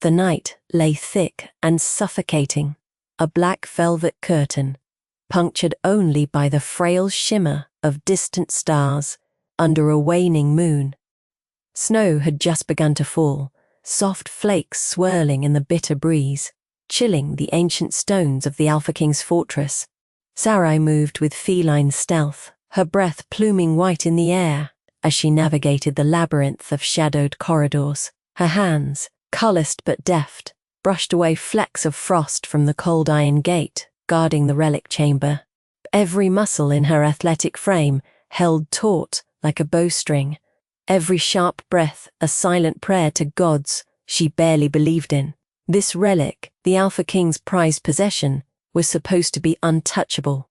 The night lay thick and suffocating, a black velvet curtain, punctured only by the frail shimmer of distant stars under a waning moon. Snow had just begun to fall, soft flakes swirling in the bitter breeze, chilling the ancient stones of the Alpha King's fortress. Sarai moved with feline stealth, her breath pluming white in the air as she navigated the labyrinth of shadowed corridors. Her hands, calloused but deft, brushed away flecks of frost from the cold iron gate guarding the relic chamber. Every muscle in her athletic frame held taut like a bowstring, every sharp breath a silent prayer to gods she barely believed in. This relic, the Alpha King's prized possession, was supposed to be untouchable.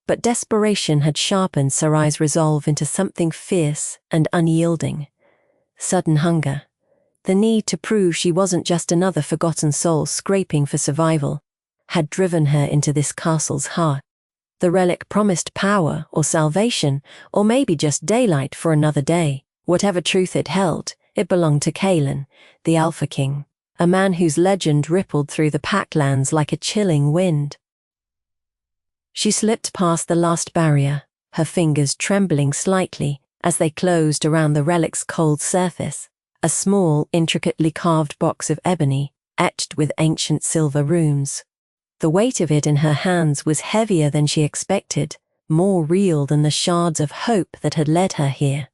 But desperation had sharpened Sarai's resolve into something fierce and unyielding. Sudden hunger, the need to prove she wasn't just another forgotten soul scraping for survival, had driven her into this castle's heart. The relic promised power or salvation, or maybe just daylight for another day. Whatever truth it held, it belonged to Kalen, the Alpha King, a man whose legend rippled through the Packlands like a chilling wind. She slipped past the last barrier, her fingers trembling slightly as they closed around the relic's cold surface, a small, intricately carved box of ebony, etched with ancient silver runes. The weight of it in her hands was heavier than she expected, more real than the shards of hope that had led her here.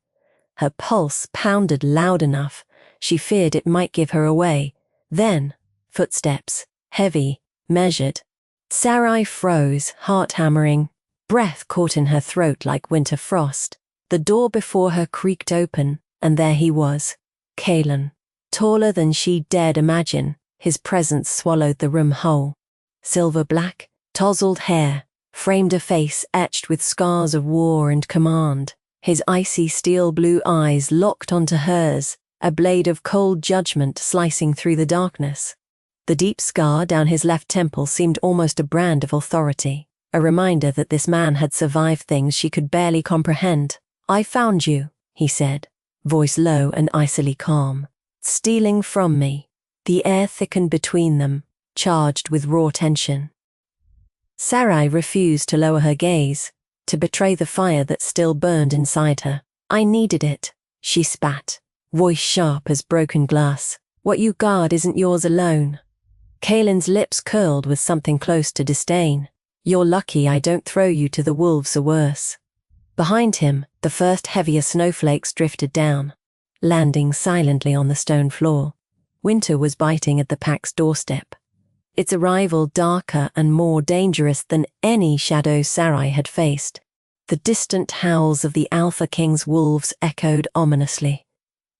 Her pulse pounded loud enough, she feared it might give her away. Then, footsteps, heavy, measured. Sarai froze, heart hammering, breath caught in her throat like winter frost. The door before her creaked open, and there he was, Kalen. Taller than she dared imagine, his presence swallowed the room whole. Silver black, tousled hair, framed a face etched with scars of war and command. His icy steel blue eyes locked onto hers, a blade of cold judgment slicing through the darkness. The deep scar down his left temple seemed almost a brand of authority, a reminder that this man had survived things she could barely comprehend. "I found you," he said, voice low and icily calm. "Stealing from me." The air thickened between them, charged with raw tension. Sarai refused to lower her gaze, to betray the fire that still burned inside her. "I needed it," she spat, voice sharp as broken glass. "What you guard isn't yours alone." Kalen's lips curled with something close to disdain. "You're lucky I don't throw you to the wolves or worse." Behind him, the first heavier snowflakes drifted down, landing silently on the stone floor. Winter was biting at the pack's doorstep, its arrival darker and more dangerous than any shadow Sarai had faced. The distant howls of the Alpha King's wolves echoed ominously.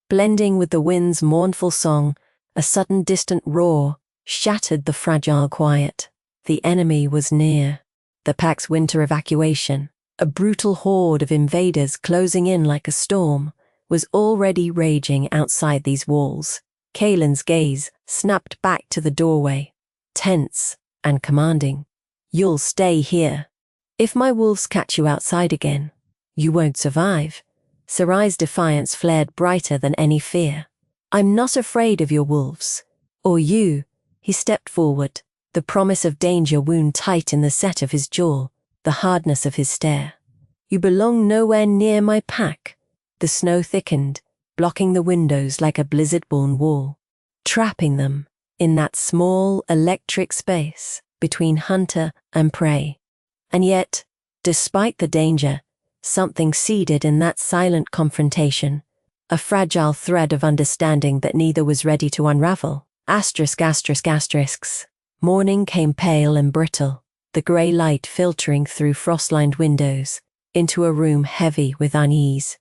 Blending with the wind's mournful song, a sudden distant roar shattered the fragile quiet. The enemy was near. The pack's winter evacuation, a brutal horde of invaders closing in like a storm, was already raging outside these walls. Kalen's gaze snapped back to the doorway, tense and commanding. "You'll stay here. If my wolves catch you outside again, you won't survive." Sarai's defiance flared brighter than any fear. "I'm not afraid of your wolves. Or you." He stepped forward, the promise of danger wound tight in the set of his jaw, the hardness of his stare. "You belong nowhere near my pack." The snow thickened, blocking the windows like a blizzard-born wall, trapping them in that small electric space between hunter and prey. And yet, despite the danger, something seeded in that silent confrontation, a fragile thread of understanding that neither was ready to unravel. *****. Morning came pale and brittle, the grey light filtering through frost-lined windows into a room heavy with unease.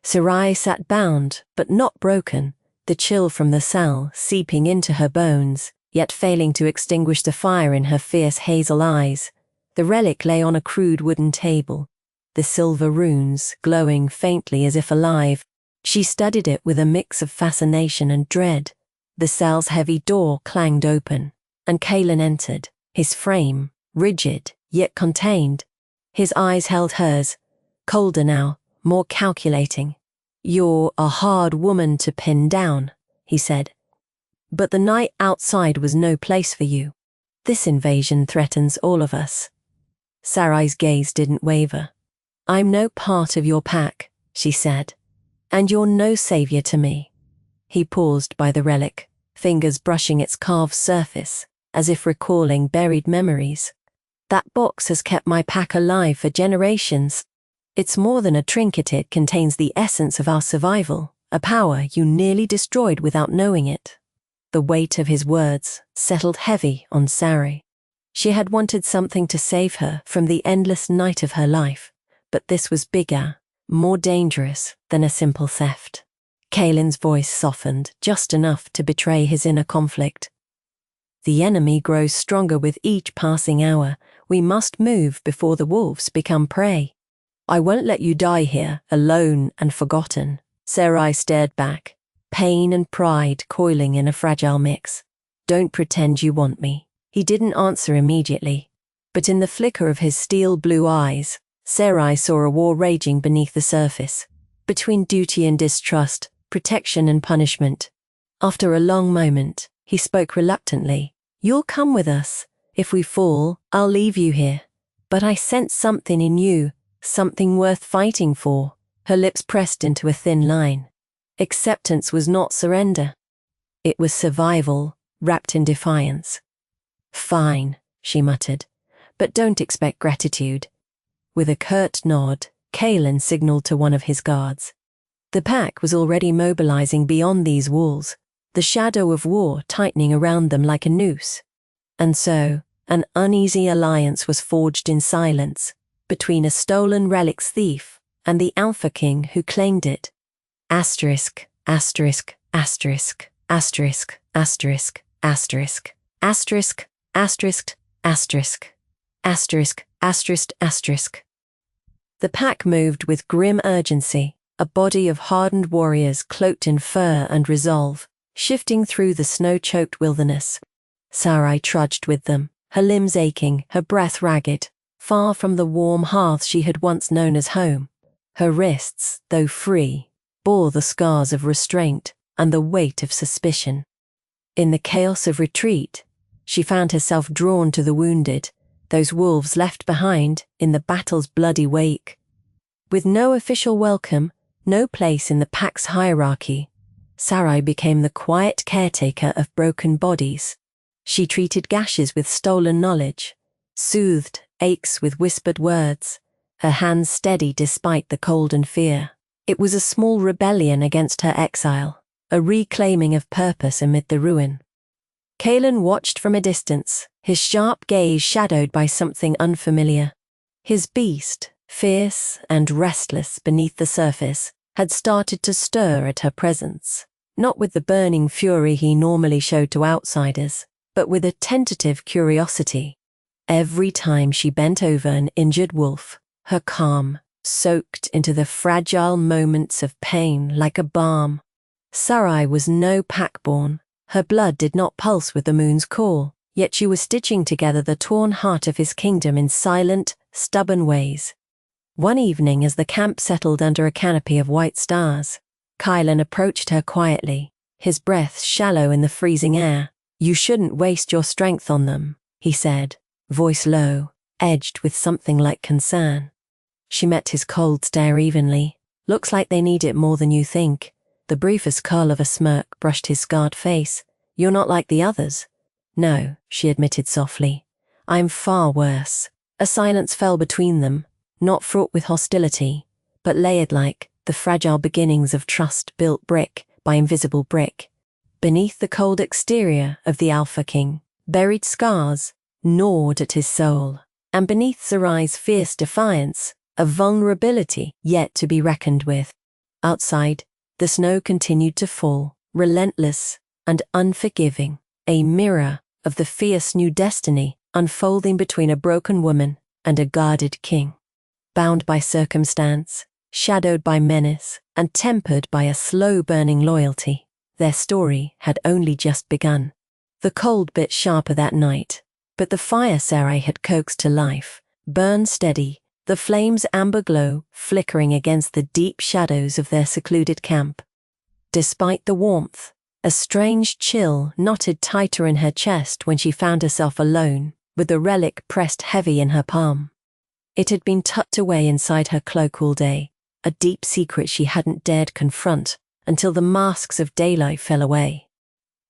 Sarai sat bound, but not broken, the chill from the cell seeping into her bones, yet failing to extinguish the fire in her fierce hazel eyes. The relic lay on a crude wooden table, the silver runes glowing faintly as if alive. She studied it with a mix of fascination and dread. The cell's heavy door clanged open, and Kalen entered, his frame rigid yet contained. His eyes held hers, colder now, more calculating. "You're a hard woman to pin down," he said. But the night outside was no place for you. This invasion threatens all of us. Sarai's gaze didn't waver. I'm no part of your pack, she said, and you're no savior to me. He paused by the relic, fingers brushing its carved surface, as if recalling buried memories. That box has kept my pack alive for generations. It's more than a trinket, it contains the essence of our survival, a power you nearly destroyed without knowing it. The weight of his words settled heavy on Sarai. She had wanted something to save her from the endless night of her life, but this was bigger, more dangerous than a simple theft. Kaylin's voice softened just enough to betray his inner conflict. The enemy grows stronger with each passing hour. We must move before the wolves become prey. I won't let you die here, alone and forgotten. Sarai stared back, pain and pride coiling in a fragile mix. Don't pretend you want me. He didn't answer immediately, but in the flicker of his steel-blue eyes, Sarai saw a war raging beneath the surface, between duty and distrust, protection and punishment. After a long moment, he spoke reluctantly. You'll come with us. If we fall, I'll leave you here. But I sense something in you, something worth fighting for. Her lips pressed into a thin line. Acceptance was not surrender. It was survival, wrapped in defiance. Fine, she muttered, but don't expect gratitude. With a curt nod, Kaylin signaled to one of his guards. The pack was already mobilizing beyond these walls, the shadow of war tightening around them like a noose. And so, an uneasy alliance was forged in silence, between a stolen relics thief and the Alpha King who claimed it. Asterisk, asterisk, asterisk, asterisk, asterisk, asterisk, asterisk, asterisk, asterisk, asterisk, asterisk, asterisk. The pack moved with grim urgency, a body of hardened warriors cloaked in fur and resolve, shifting through the snow-choked wilderness. Sarai trudged with them, her limbs aching, her breath ragged, far from the warm hearth she had once known as home. Her wrists, though free, bore the scars of restraint and the weight of suspicion. In the chaos of retreat, she found herself drawn to the wounded, those wolves left behind in the battle's bloody wake. With no official welcome, no place in the pack's hierarchy, Sarai became the quiet caretaker of broken bodies. She treated gashes with stolen knowledge, soothed aches with whispered words, her hands steady despite the cold and fear. It was a small rebellion against her exile, a reclaiming of purpose amid the ruin. Kaylin watched from a distance, his sharp gaze shadowed by something unfamiliar. His beast, fierce and restless beneath the surface, had started to stir at her presence, not with the burning fury he normally showed to outsiders, but with a tentative curiosity. Every time she bent over an injured wolf, her calm soaked into the fragile moments of pain like a balm. Sarai was no pack-born. Her blood did not pulse with the moon's call, yet she was stitching together the torn heart of his kingdom in silent, stubborn ways. One evening, as the camp settled under a canopy of white stars, Kylan approached her quietly, his breath shallow in the freezing air. You shouldn't waste your strength on them, he said, voice low, edged with something like concern. She met his cold stare evenly. Looks like they need it more than you think. The briefest curl of a smirk brushed his scarred face. You're not like the others. No, she admitted softly. I'm far worse. A silence fell between them, not fraught with hostility, but layered like the fragile beginnings of trust built brick by invisible brick. Beneath the cold exterior of the Alpha King, buried scars gnawed at his soul, and beneath Sarai's fierce defiance, a vulnerability yet to be reckoned with. Outside, the snow continued to fall, relentless and unforgiving, a mirror of the fierce new destiny unfolding between a broken woman and a guarded king. Bound by circumstance, shadowed by menace, and tempered by a slow-burning loyalty, their story had only just begun. The cold bit sharper that night, but the fire Sarai had coaxed to life burned steady, the flame's amber glow flickering against the deep shadows of their secluded camp. Despite the warmth, A strange chill knotted tighter in her chest when she found herself alone, with the relic pressed heavy in her palm. It had been tucked away inside her cloak all day, a deep secret she hadn't dared confront until the masks of daylight fell away.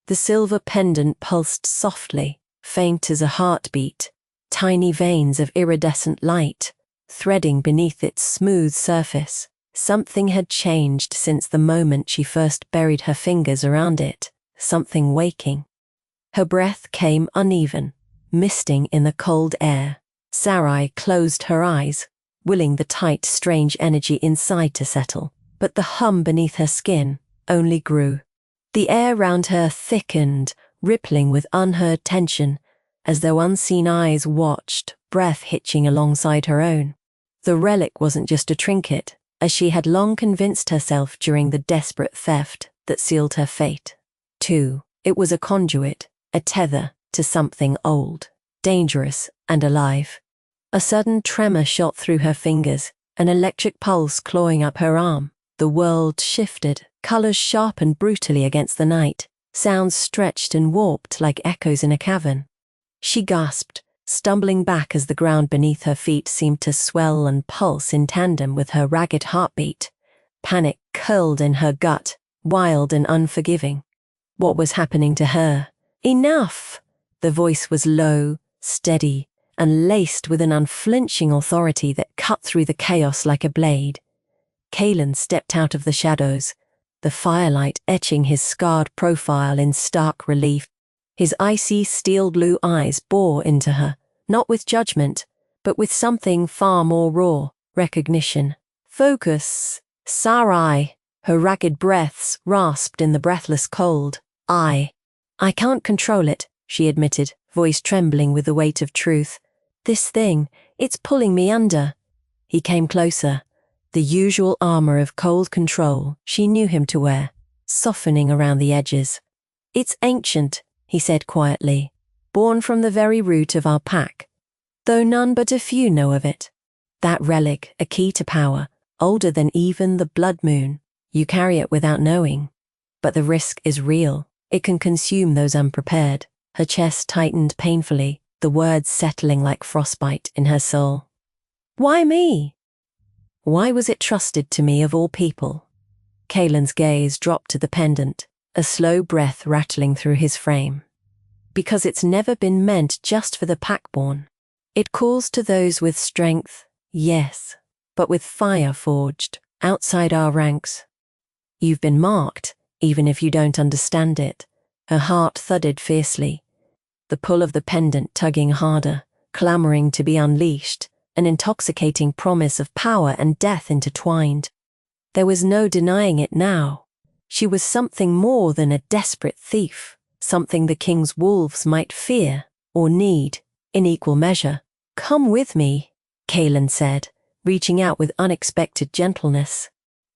The silver pendant pulsed softly, faint as a heartbeat, tiny veins of iridescent light threading beneath its smooth surface. Something had changed since the moment she first buried her fingers around it, something waking. Her breath came uneven, misting in the cold air. Sarai closed her eyes, willing the tight, strange energy inside to settle, but the hum beneath her skin only grew. The air round her thickened, rippling with unheard tension, as though unseen eyes watched, breath hitching alongside her own. The relic wasn't just a trinket, as she had long convinced herself during the desperate theft that sealed her fate. 2. It was a conduit, a tether to something old, dangerous, and alive. A sudden tremor shot through her fingers, an electric pulse clawing up her arm. The world shifted, colors sharpened brutally against the night, sounds stretched and warped like echoes in a cavern. She gasped, stumbling back as the ground beneath her feet seemed to swell and pulse in tandem with her ragged heartbeat. Panic curled in her gut, wild and unforgiving. What was happening to her? Enough! The voice was low, steady, and laced with an unflinching authority that cut through the chaos like a blade. Kalen stepped out of the shadows, the firelight etching his scarred profile in stark relief. His icy steel-blue eyes bore into her, not with judgment, but with something far more raw, recognition. Focus, Sarai. Her ragged breaths rasped in the breathless cold. I can't control it, she admitted, voice trembling with the weight of truth. This thing, it's pulling me under. He came closer, the usual armor of cold control she knew him to wear, softening around the edges. It's ancient, he said quietly, born from the very root of our pack, though none but a few know of it. That relic, a key to power, older than even the blood moon. You carry it without knowing. But the risk is real. It can consume those unprepared. Her chest tightened painfully, the words settling like frostbite in her soul. Why me? Why was it trusted to me of all people? Kalen's gaze dropped to the pendant, a slow breath rattling through his frame. Because it's never been meant just for the packborn. It calls to those with strength, yes, but with fire forged, outside our ranks. You've been marked, even if you don't understand it. Her heart thudded fiercely, the pull of the pendant tugging harder, clamoring to be unleashed, an intoxicating promise of power and death intertwined. There was no denying it now. She was something more than a desperate thief, something the king's wolves might fear or need in equal measure. Come with me, Kalen said, reaching out with unexpected gentleness.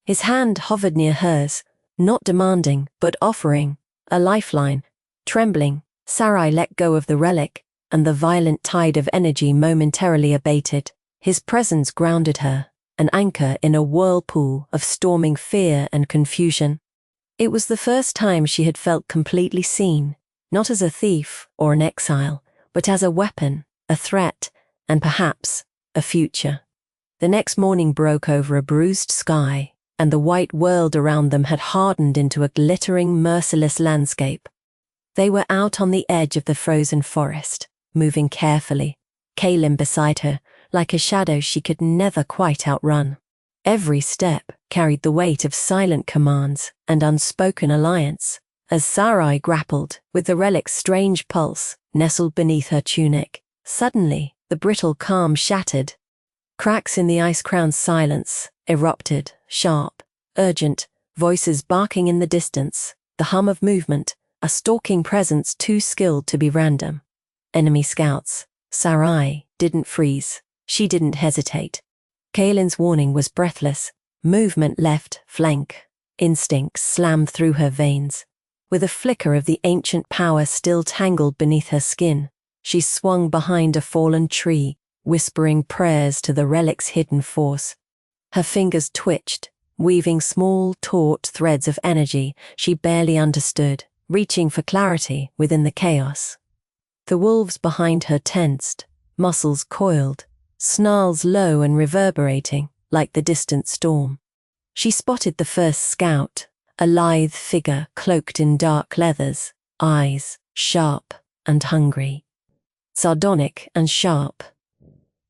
His hand hovered near hers, not demanding, but offering, a lifeline. Trembling, Sarai let go of the relic, and the violent tide of energy momentarily abated. His presence grounded her, an anchor in a whirlpool of storming fear and confusion. It was the first time she had felt completely seen, not as a thief or an exile, but as a weapon, a threat, and perhaps a future. The next morning broke over a bruised sky, and the white world around them had hardened into a glittering, merciless landscape. They were out on the edge of the frozen forest, moving carefully, Kalen beside her, like a shadow she could never quite outrun. Every step carried the weight of silent commands and unspoken alliance, as Sarai grappled with the relic's strange pulse nestled beneath her tunic. Suddenly, the brittle calm shattered. Cracks in the ice-crowned silence erupted, sharp, urgent, voices barking in the distance, the hum of movement, a stalking presence too skilled to be random. Enemy scouts. Sarai didn't freeze. She didn't hesitate. Kalen's warning was breathless. Movement left, flank. Instinct slammed through her veins. With a flicker of the ancient power still tangled beneath her skin, she swung behind a fallen tree, whispering prayers to the relic's hidden force. Her fingers twitched, weaving small, taut threads of energy she barely understood, reaching for clarity within the chaos. The wolves behind her tensed, muscles coiled, snarls low and reverberating like the distant storm. She spotted the first scout, a lithe figure cloaked in dark leathers, eyes sharp and hungry. Sardonic and sharp.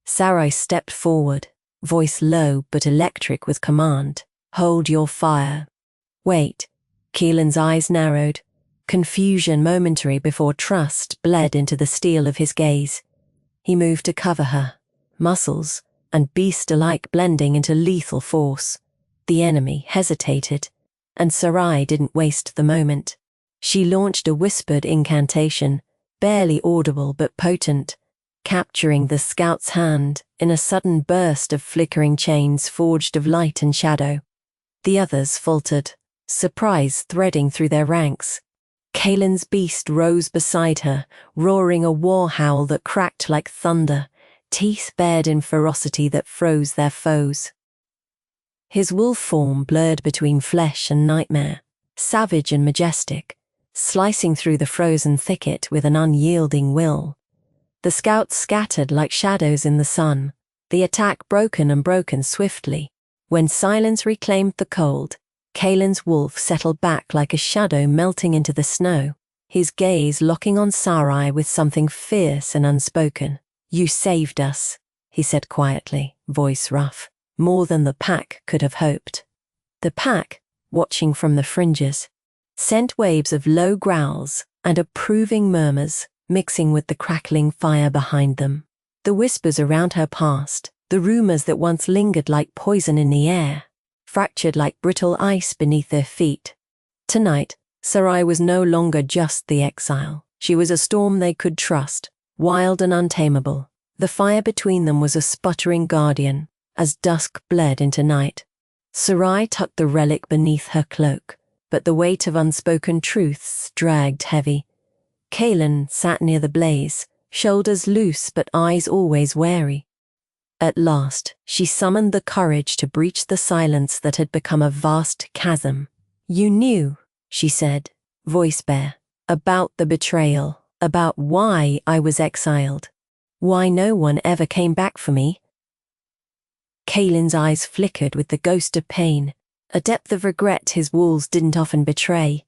Sarai stepped forward, voice low but electric with command. "Hold your fire." "Wait." Keelan's eyes narrowed, confusion momentary before trust bled into the steel of his gaze. He moved to cover her, muscles and beast alike blending into lethal force. The enemy hesitated, and Sarai didn't waste the moment. She launched a whispered incantation, barely audible but potent, capturing the scout's hand in a sudden burst of flickering chains forged of light and shadow. The others faltered, surprise threading through their ranks. Kaelin's beast rose beside her, roaring a war howl that cracked like thunder, teeth bared in ferocity that froze their foes. His wolf form blurred between flesh and nightmare, savage and majestic, slicing through the frozen thicket with an unyielding will. The scouts scattered like shadows in the sun, the attack broken swiftly. When silence reclaimed the cold, Kaelin's wolf settled back like a shadow melting into the snow, his gaze locking on Sarai with something fierce and unspoken. "You saved us," he said quietly, voice rough, more than the pack could have hoped. The pack, watching from the fringes, sent waves of low growls and approving murmurs mixing with the crackling fire behind them. The whispers around her passed, the rumors that once lingered like poison in the air, fractured like brittle ice beneath their feet. Tonight, Sarai was no longer just the exile. She was a storm they could trust, wild and untamable. The fire between them was a sputtering guardian, as dusk bled into night. Sarai tucked the relic beneath her cloak, but the weight of unspoken truths dragged heavy. Kaelin sat near the blaze, shoulders loose but eyes always wary. At last, she summoned the courage to breach the silence that had become a vast chasm. "You knew," she said, voice bare, "about the betrayal, about why I was exiled, why no one ever came back for me." Kaelin's eyes flickered with the ghost of pain, a depth of regret his wolves didn't often betray.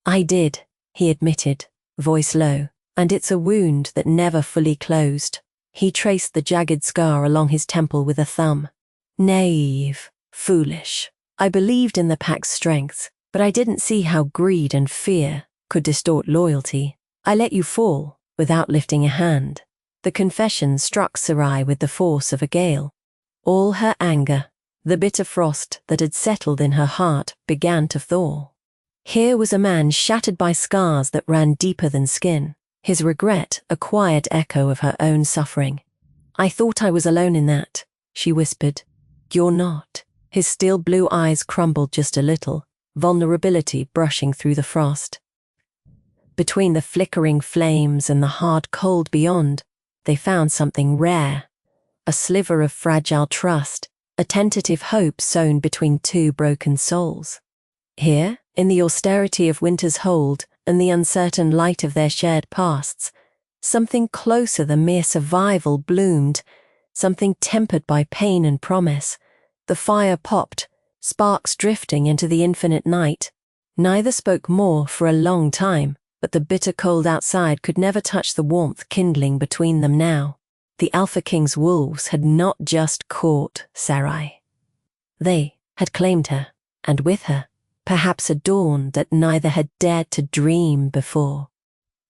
"I did," he admitted, voice low, "and it's a wound that never fully closed." He traced the jagged scar along his temple with a thumb. "Naive, foolish. I believed in the pack's strength, but I didn't see how greed and fear could distort loyalty. I let you fall without lifting a hand." The confession struck Sarai with the force of a gale. All her anger, the bitter frost that had settled in her heart, began to thaw. Here was a man shattered by scars that ran deeper than skin, his regret a quiet echo of her own suffering. "I thought I was alone in that," she whispered. "You're not." His steel blue eyes crumbled just a little, vulnerability brushing through the frost. Between the flickering flames and the hard cold beyond, they found something rare, a sliver of fragile trust, a tentative hope sown between two broken souls. Here, in the austerity of winter's hold and the uncertain light of their shared pasts, something closer than mere survival bloomed, something tempered by pain and promise. The fire popped, sparks drifting into the infinite night. Neither spoke more for a long time, but the bitter cold outside could never touch the warmth kindling between them now. The Alpha King's wolves had not just caught Sarai. They had claimed her, and with her, perhaps a dawn that neither had dared to dream before.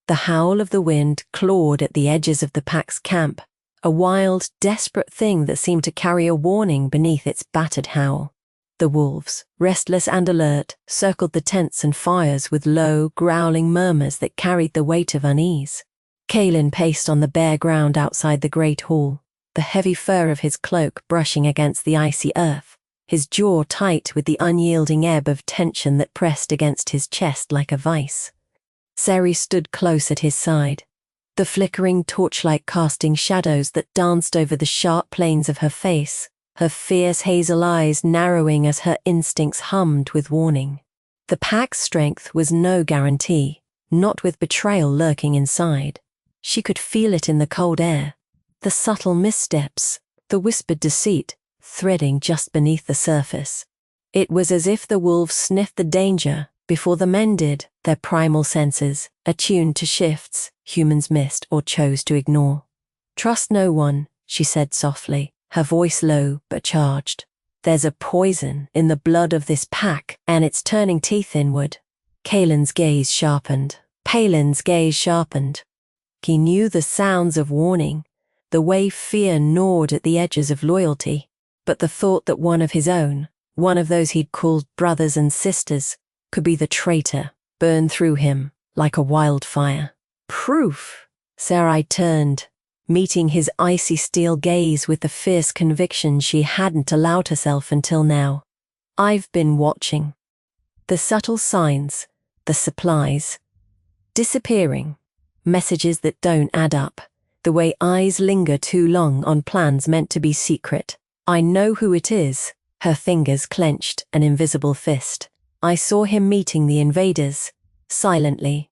The howl of the wind clawed at the edges of the pack's camp, a wild, desperate thing that seemed to carry a warning beneath its battered howl. The wolves, restless and alert, circled the tents and fires with low, growling murmurs that carried the weight of unease. Kaelin paced on the bare ground outside the great hall, the heavy fur of his cloak brushing against the icy earth, his jaw tight with the unyielding ebb of tension that pressed against his chest like a vice. Seri stood close at his side, the flickering torchlight casting shadows that danced over the sharp planes of her face, her fierce hazel eyes narrowing as her instincts hummed with warning. The pack's strength was no guarantee, not with betrayal lurking inside. She could feel it in the cold air, the subtle missteps, the whispered deceit, threading just beneath the surface. It was as if the wolves sniffed the danger before the men did, their primal senses, attuned to shifts humans missed or chose to ignore. "Trust no one," she said softly, her voice low but charged. "There's a poison in the blood of this pack, and it's turning teeth inward." Kaelin's gaze sharpened. Palin's gaze sharpened. He knew the sounds of warning, the way fear gnawed at the edges of loyalty, but the thought that one of his own, one of those he'd called brothers and sisters, could be the traitor, burned through him like a wildfire. "Proof!" Sarai turned, meeting his icy steel gaze with the fierce conviction she hadn't allowed herself until now. "I've been watching. The subtle signs, the supplies, disappearing, messages that don't add up, the way eyes linger too long on plans meant to be secret. I know who it is." Her fingers clenched an invisible fist. "I saw him meeting the invaders, silently.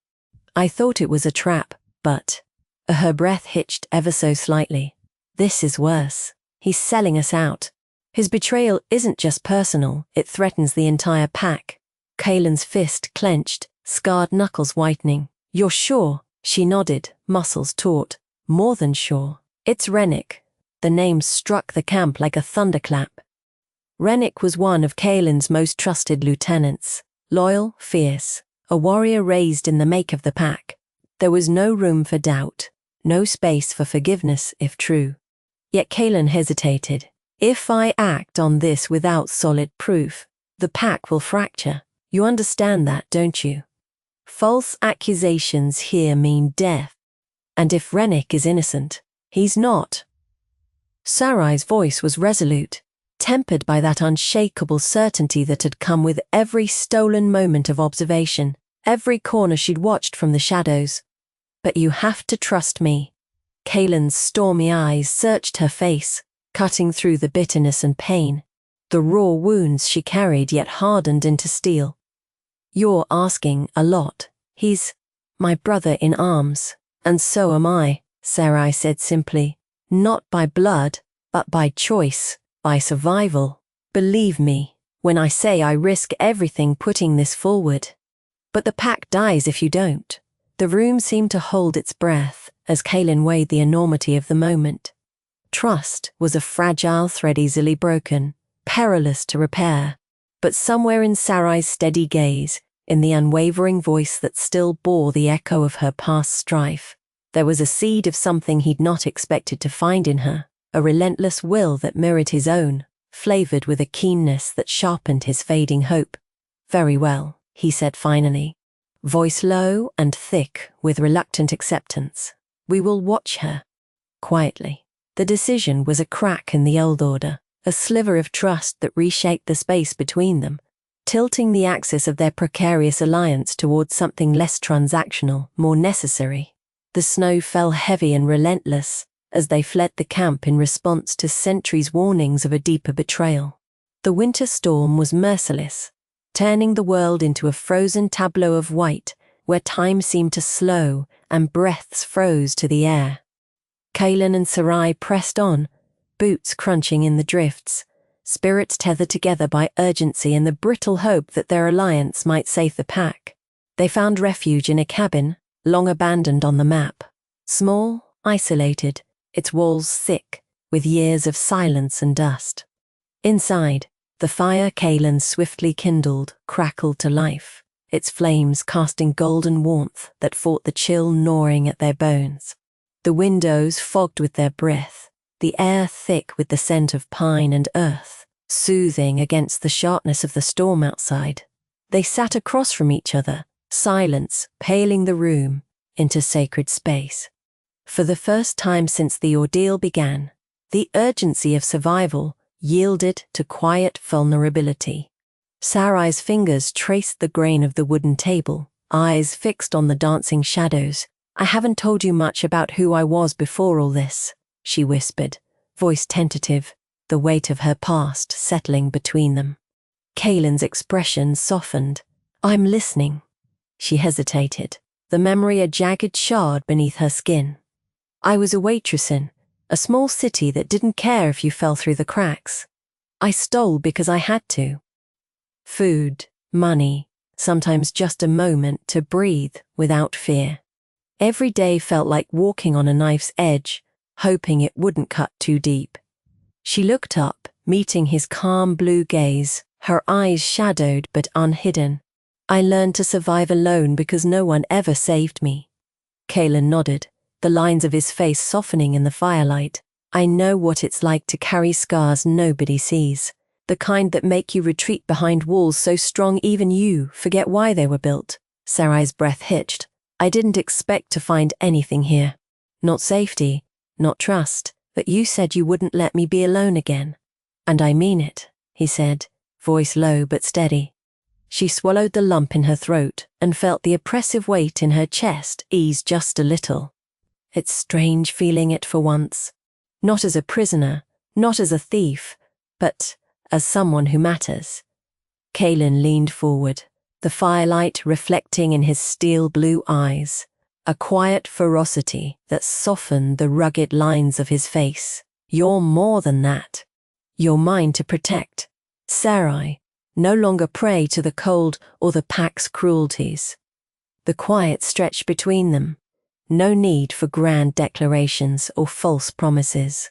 I thought it was a trap, but..." Her breath hitched ever so slightly. "This is worse. He's selling us out. His betrayal isn't just personal, it threatens the entire pack." Kaelin's fist clenched, scarred knuckles whitening. "You're sure?" She nodded, muscles taut. "More than sure. It's Rennick." The name struck the camp like a thunderclap. Rennick was one of Kaelin's most trusted lieutenants. Loyal, fierce, a warrior raised in the make of the pack. There was no room for doubt, no space for forgiveness if true. Yet Kaelin hesitated. "If I act on this without solid proof, the pack will fracture. You understand that, don't you? False accusations here mean death. And if Rennick is innocent, he's not." Sarai's voice was resolute, tempered by that unshakable certainty that had come with every stolen moment of observation, every corner she'd watched from the shadows. "But you have to trust me." Kaelin's stormy eyes searched her face, cutting through the bitterness and pain, the raw wounds she carried yet hardened into steel. "You're asking a lot. He's my brother in arms, and so am I," Sarai said simply. "Not by blood, but by choice, by survival. Believe me when I say I risk everything putting this forward. But the pack dies if you don't." The room seemed to hold its breath as Kaelin weighed the enormity of the moment. Trust was a fragile thread easily broken, perilous to repair, but somewhere in Sarai's steady gaze, in the unwavering voice that still bore the echo of her past strife, there was a seed of something he'd not expected to find in her, a relentless will that mirrored his own, flavored with a keenness that sharpened his fading hope. "Very well," he said finally, voice low and thick with reluctant acceptance. "We will watch her." Quietly. The decision was a crack in the old order, a sliver of trust that reshaped the space between them, tilting the axis of their precarious alliance towards something less transactional, more necessary. The snow fell heavy and relentless as they fled the camp in response to centuries' warnings of a deeper betrayal. The winter storm was merciless, turning the world into a frozen tableau of white where time seemed to slow and breaths froze to the air. Kaelin and Sarai pressed on, boots crunching in the drifts, spirits tethered together by urgency and the brittle hope that their alliance might save the pack. They found refuge in a cabin, long abandoned on the map. Small, isolated, its walls thick, with years of silence and dust. Inside, the fire Kaelin swiftly kindled crackled to life, its flames casting golden warmth that fought the chill gnawing at their bones. The windows fogged with their breath, the air thick with the scent of pine and earth, soothing against the sharpness of the storm outside. They sat across from each other, silence paling the room into sacred space. For the first time since the ordeal began, the urgency of survival yielded to quiet vulnerability. Sarai's fingers traced the grain of the wooden table, eyes fixed on the dancing shadows. "I haven't told you much about who I was before all this," she whispered, voice tentative. the weight of her past settling between them. Kaylin's expression softened. "I'm listening." She hesitated, the memory a jagged shard beneath her skin. "I was a waitress in a small city that didn't care if you fell through the cracks. I stole because I had to. Food, money, sometimes just a moment to breathe without fear. Every day felt like walking on a knife's edge, hoping it wouldn't cut too deep." She looked up, meeting his calm blue gaze, her eyes shadowed but unhidden. "I learned to survive alone because no one ever saved me." Kaylin nodded, the lines of his face softening in the firelight. "I know what it's like to carry scars nobody sees, the kind that make you retreat behind walls so strong even you forget why they were built." Sarai's breath hitched. "I didn't expect to find anything here. Not safety, not trust, but you said you wouldn't let me be alone again." "And I mean it," he said, voice low but steady. She swallowed the lump in her throat and felt the oppressive weight in her chest ease just a little. It's strange feeling it for once. Not as a prisoner, not as a thief, but as someone who matters. Kaylin leaned forward, the firelight reflecting in his steel blue eyes, a quiet ferocity that softened the rugged lines of his face. "You're more than that. You're mine to protect. Sarai, no longer prey to the cold or the pack's cruelties." The quiet stretched between them. No need for grand declarations or false promises.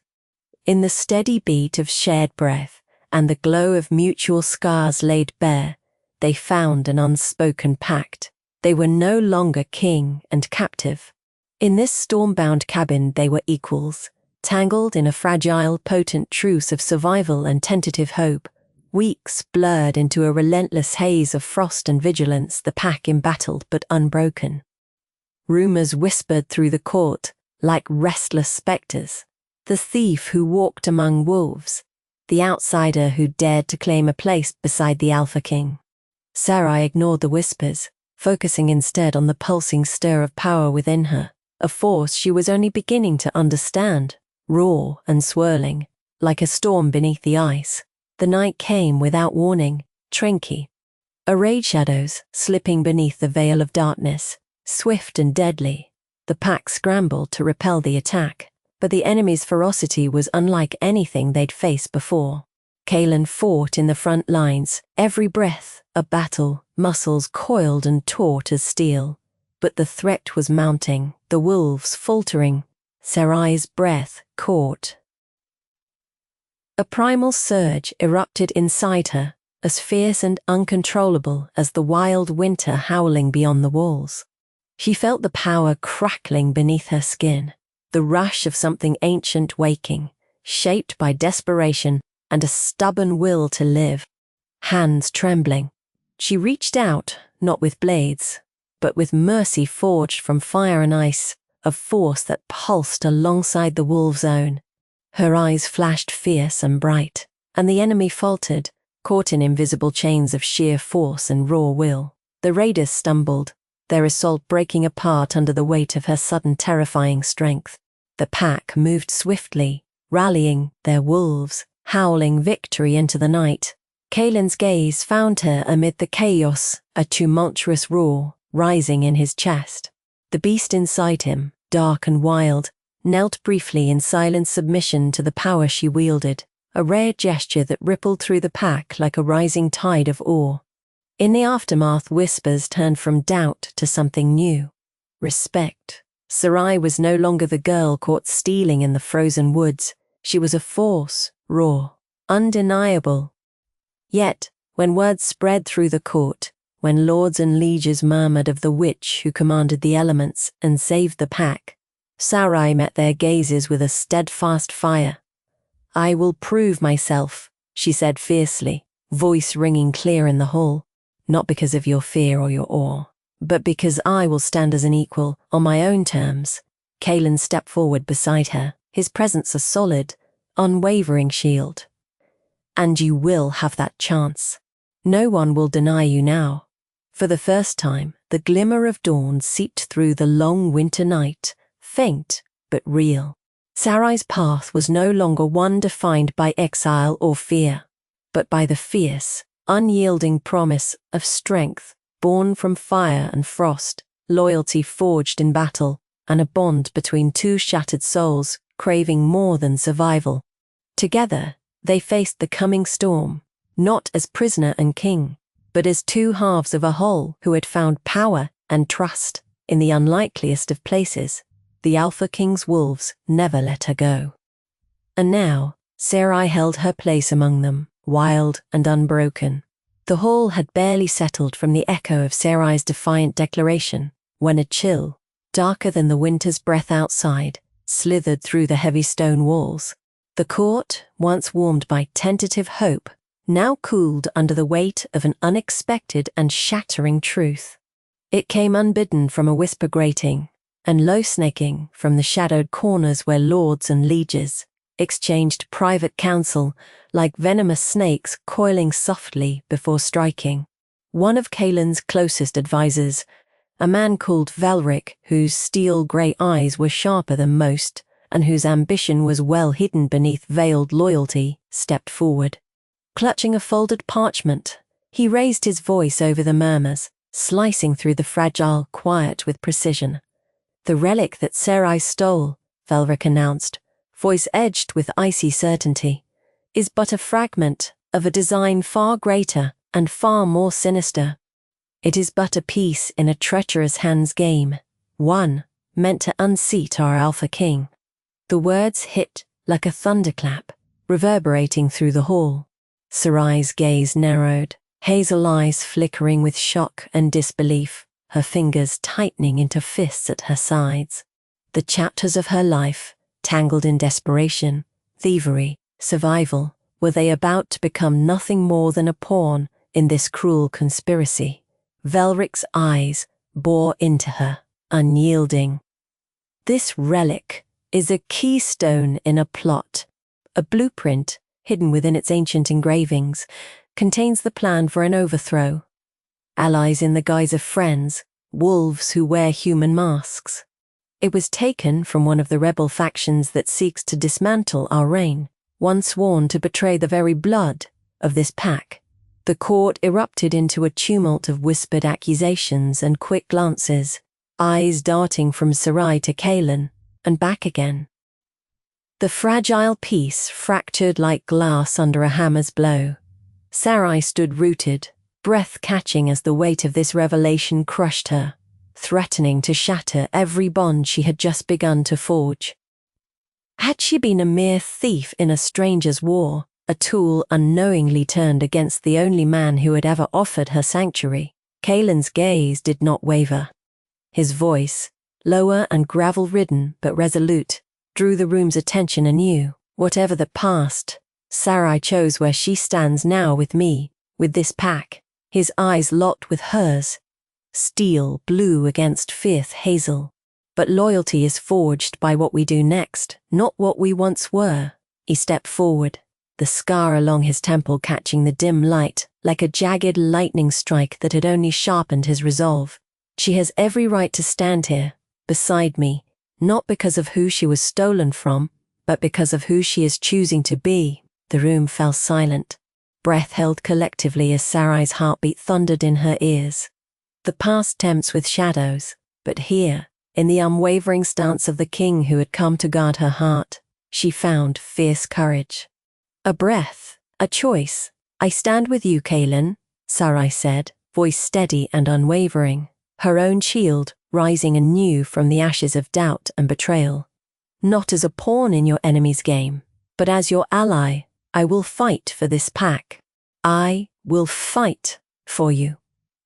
In the steady beat of shared breath and the glow of mutual scars laid bare, they found an unspoken pact. They were no longer king and captive. In this storm-bound cabin they were equals, tangled in a fragile, potent truce of survival and tentative hope. Weeks blurred into a relentless haze of frost and vigilance, the pack embattled but unbroken. Rumors whispered through the court like restless specters. The thief who walked among wolves, the outsider who dared to claim a place beside the Alpha King. Sarai ignored the whispers, focusing instead on the pulsing stir of power within her, a force she was only beginning to understand, raw and swirling, like a storm beneath the ice. The night came without warning, tranquil. Arrayed shadows slipping beneath the veil of darkness, swift and deadly. The pack scrambled to repel the attack, but the enemy's ferocity was unlike anything they'd faced before. Kaylin fought in the front lines, every breath a battle, muscles coiled and taut as steel. But the threat was mounting, the wolves faltering. Sarai's breath caught. A primal surge erupted inside her, as fierce and uncontrollable as the wild winter howling beyond the walls. She felt the power crackling beneath her skin, the rush of something ancient waking, shaped by desperation and a stubborn will to live. Hands trembling, she reached out, not with blades, but with mercy forged from fire and ice, a force that pulsed alongside the wolf's own. Her eyes flashed fierce and bright, and the enemy faltered, caught in invisible chains of sheer force and raw will. The raiders stumbled, their assault breaking apart under the weight of her sudden terrifying strength. The pack moved swiftly, rallying their wolves, howling victory into the night. Kaylin's gaze found her amid the chaos, a tumultuous roar rising in his chest. The beast inside him, dark and wild, knelt briefly in silent submission to the power she wielded, a rare gesture that rippled through the pack like a rising tide of awe. In the aftermath, whispers turned from doubt to something new. Respect. Sarai was no longer the girl caught stealing in the frozen woods. She was a force, raw, undeniable. Yet, when word spread through the court, when lords and lieges murmured of the witch who commanded the elements and saved the pack, Sarai met their gazes with a steadfast fire. "I will prove myself," she said fiercely, voice ringing clear in the hall. "Not because of your fear or your awe, but because I will stand as an equal, on my own terms." Kaylin stepped forward beside her, his presence a solid, unwavering shield. "And you will have that chance. No one will deny you now." For the first time, the glimmer of dawn seeped through the long winter night, faint but real. Sarai's path was no longer one defined by exile or fear, but by the fierce, unyielding promise of strength born from fire and frost, loyalty forged in battle, and a bond between two shattered souls craving more than survival. Together, they faced the coming storm, not as prisoner and king, but as two halves of a whole who had found power and trust in the unlikeliest of places. The Alpha King's wolves never let her go. And now, Sarai held her place among them, wild and unbroken. The hall had barely settled from the echo of Sarai's defiant declaration when a chill, darker than the winter's breath outside, slithered through the heavy stone walls. The court, once warmed by tentative hope, now cooled under the weight of an unexpected and shattering truth. It came unbidden from a whisper grating, and low-snaking from the shadowed corners where lords and lieges exchanged private counsel like venomous snakes coiling softly before striking. One of Kaelin's closest advisers, a man called Velric, whose steel-grey eyes were sharper than most, and whose ambition was well hidden beneath veiled loyalty, stepped forward. Clutching a folded parchment, he raised his voice over the murmurs, slicing through the fragile quiet with precision. "The relic that Sarai stole," Velric announced, voice edged with icy certainty, "is but a fragment of a design far greater and far more sinister. It is but a piece in a treacherous hand's game, one meant to unseat our Alpha King." The words hit like a thunderclap, reverberating through the hall. Sarai's gaze narrowed, hazel eyes flickering with shock and disbelief, her fingers tightening into fists at her sides. The chapters of her life, tangled in desperation, thievery, survival, were they about to become nothing more than a pawn in this cruel conspiracy? Velric's eyes bore into her, unyielding. "This relic is a keystone in a plot. A blueprint, hidden within its ancient engravings, contains the plan for an overthrow. Allies in the guise of friends, wolves who wear human masks. It was taken from one of the rebel factions that seeks to dismantle our reign, one sworn to betray the very blood of this pack." The court erupted into a tumult of whispered accusations and quick glances, eyes darting from Sarai to Kaelin, and back again. The fragile piece fractured like glass under a hammer's blow. Sarai stood rooted, breath catching as the weight of this revelation crushed her, threatening to shatter every bond she had just begun to forge. Had she been a mere thief in a stranger's war, a tool unknowingly turned against the only man who had ever offered her sanctuary? Kaelin's gaze did not waver. His voice, lower and gravel-ridden but resolute, drew the room's attention anew. "Whatever the past, Sarai chose where she stands now with me, with this pack." His eyes locked with hers, steel blue against fierce hazel. "But loyalty is forged by what we do next, not what we once were." He stepped forward, the scar along his temple catching the dim light like a jagged lightning strike that had only sharpened his resolve. "She has every right to stand here, beside me, not because of who she was stolen from, but because of who she is choosing to be." The room fell silent, breath held collectively as Sarai's heartbeat thundered in her ears. The past tempts with shadows, but here, in the unwavering stance of the king who had come to guard her heart, she found fierce courage. "A breath, a choice. I stand with you, Kaelin," Sarai said, voice steady and unwavering, her own shield rising anew from the ashes of doubt and betrayal. "Not as a pawn in your enemy's game, but as your ally, I will fight for this pack. I will fight for you,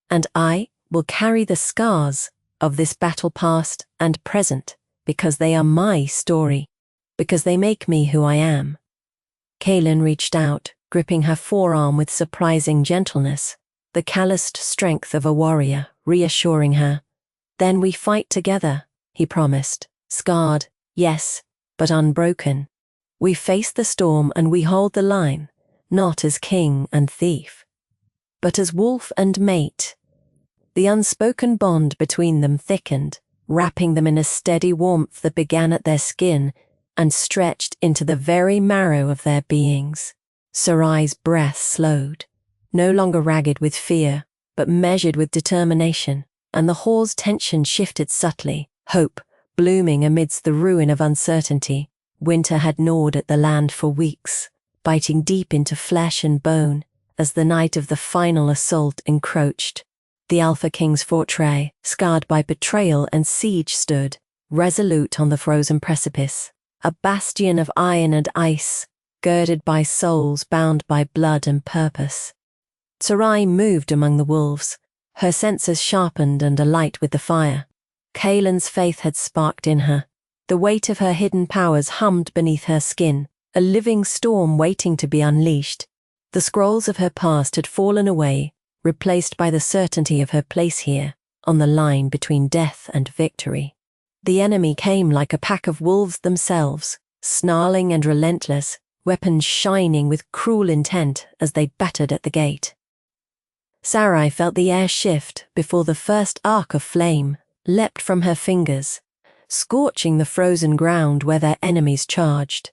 and I will carry the scars of this battle past and present because they are my story, because they make me who I am." Kaelin reached out, gripping her forearm with surprising gentleness, the calloused strength of a warrior, reassuring her. "Then we fight together," he promised, scarred, yes, but unbroken. "We face the storm and we hold the line, not as king and thief, but as wolf and mate." The unspoken bond between them thickened, wrapping them in a steady warmth that began at their skin and stretched into the very marrow of their beings. Sarai's breath slowed, no longer ragged with fear, but measured with determination, and the hall's tension shifted subtly, hope blooming amidst the ruin of uncertainty. Winter had gnawed at the land for weeks, biting deep into flesh and bone as the night of the final assault encroached. The Alpha King's fortress, scarred by betrayal and siege, stood, resolute on the frozen precipice, a bastion of iron and ice, girded by souls bound by blood and purpose. Sarai moved among the wolves, her senses sharpened and alight with the fire. Kaelin's faith had sparked in her. The weight of her hidden powers hummed beneath her skin, a living storm waiting to be unleashed. The scrolls of her past had fallen away, replaced by the certainty of her place here, on the line between death and victory. The enemy came like a pack of wolves themselves, snarling and relentless, weapons shining with cruel intent as they battered at the gate. Sarai felt the air shift before the first arc of flame leapt from her fingers, scorching the frozen ground where their enemies charged.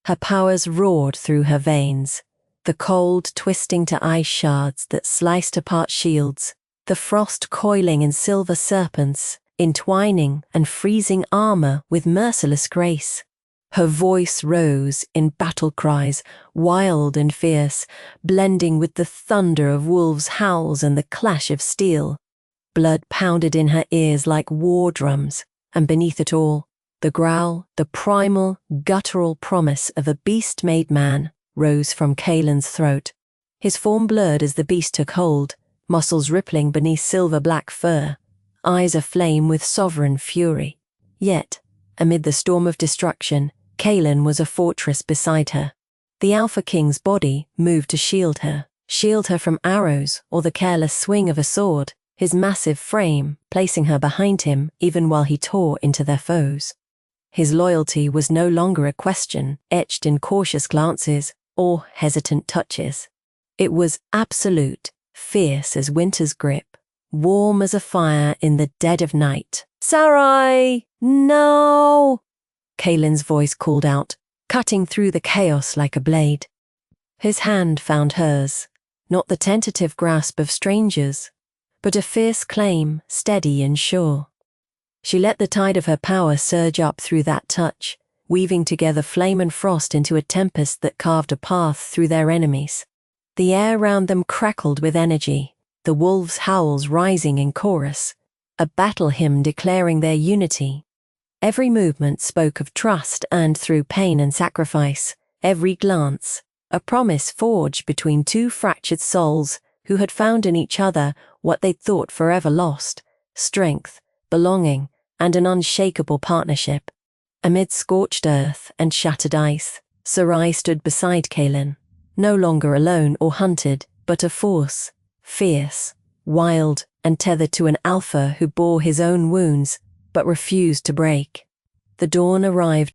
Her powers roared through her veins, the cold twisting to ice shards that sliced apart shields, the frost coiling in silver serpents, entwining and freezing armor with merciless grace. Her voice rose in battle cries, wild and fierce, blending with the thunder of wolves' howls and the clash of steel. Blood pounded in her ears like war drums, and beneath it all, the growl, the primal, guttural promise of a beast-made man rose from Kaelin's throat. His form blurred as the beast took hold, muscles rippling beneath silver-black fur, eyes aflame with sovereign fury. Yet, amid the storm of destruction, Kaelin was a fortress beside her. The Alpha King's body moved to shield her from arrows or the careless swing of a sword, his massive frame placing her behind him even while he tore into their foes. His loyalty was no longer a question etched in cautious glances or hesitant touches. It was absolute, fierce as winter's grip, warm as a fire in the dead of night. "Sarai, no!" Kaelin's voice called out, cutting through the chaos like a blade. His hand found hers, not the tentative grasp of strangers, but a fierce claim, steady and sure. She let the tide of her power surge up through that touch, weaving together flame and frost into a tempest that carved a path through their enemies. The air round them crackled with energy, the wolves' howls rising in chorus, a battle hymn declaring their unity. Every movement spoke of trust earned through pain and sacrifice, every glance, a promise forged between two fractured souls who had found in each other what they'd thought forever lost: strength, belonging, and an unshakable partnership. Amid scorched earth and shattered ice, Sarai stood beside Kaelin, no longer alone or hunted, but a force, fierce, wild, and tethered to an alpha who bore his own wounds, but refused to break. The dawn arrived